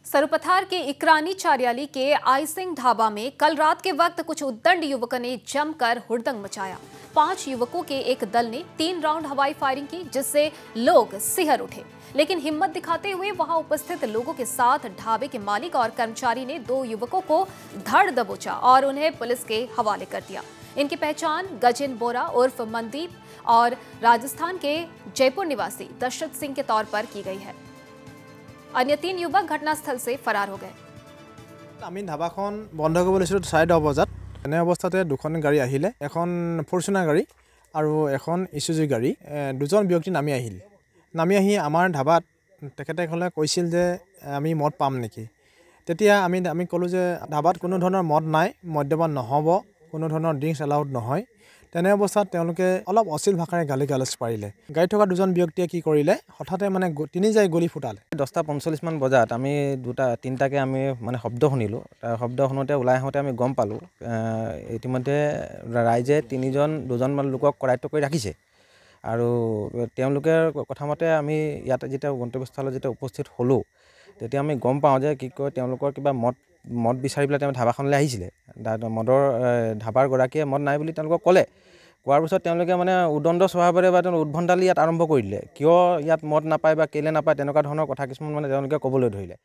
सरुपथार के इकरानी चारियाली के icing dhaba में कल रात के वक्त कुछ उद्दंड युवकों ने जमकर हुड़दंग मचाया। 5 युवकों के एक दल ने 3 राउंड हवाई फायरिंग की, जिससे लोग सिहर उठे। लेकिन हिम्मत दिखाते हुए वहां उपस्थित लोगों के साथ ढाबे के मालिक और कर्मचारी ने 2 युवकों को धड़ दबोचा और उन्हें पुलिस के हवाले कर दिया। इनकी पहचान गजेन बोरा उर्फ मनदीप और राजस्थान के जयपुर निवासी दशरथ सिंह के तौर पर की गई है। अन्य 3 युवक घटनास्थल से फरार हो गए। আমি ধাবাখন বন্ধ কৰিব লৈছিলোঁ 10:30 বজাত। এনে অৱস্থাতে দুখন গাড়ী আহিলে, এখন ফৰচুনাৰ গাড়ী আৰু এখন ইছুজু গাড়ী। দুজন ব্যক্তি নামি আহি আমাৰ ধাবাত তেখেতে কৈছিল যে আমি মদ পাম নেকি। তেতিয়া আমি ক'লোঁ যে ধাবাত কোনো ধৰণৰ মদ নাই, মদ্যপান নহ'ব, কোনো ধৰণৰ ড্ৰিংকছ এলাউড নহয়। তেনে অৱস্থাত তেওঁলোকে অলপ অশ্লীল ভাষাৰে গালি গালাজ পাৰিলে। গাড়ীত থকা দুজন ব্যক্তিয়ে কি কৰিলে, হঠাতে তিনি জাই গলি ফুটালে। 10:45 মান বজাত আমি তিনিটাকে আমি শব্দ শুনিলোঁ। শব্দ শুনোতে ওলাই আহোঁতে আমি গম পালোঁ ইতিমধ্যে ৰাইজে 2জন লোকক কৰায়ত্ব কৰি ৰাখিছে আৰু তেওঁলোকে কথামতে আমি ইয়াত যেতিয়া গন্তব্যস্থলত যেতিয়া উপস্থিত হ'লোঁ, তেতিয়া আমি গম পাওঁ যে কি কয় তেওঁলোকৰ কিবা মদ বিচাৰি পেলাই তেওঁ ধাবাখনলৈ আহিছিলে। মদৰ ধাবাৰ গৰাকীয়ে মদ নাই বুলি তেওঁলোকক ক'লে। কোৱাৰ পিছত তেওঁলোকে উদণ্ড স্বভাৱেৰে বা উদ্ভণ্ডালি ইয়াত আৰম্ভ কৰি দিলে। কিয় ইয়াত মদ নাপায় বা কেলে নাপায় তেনেকুৱা ধৰণৰ কথা কিছুমান তেওঁলোকে ক'বলৈ ধৰিলে।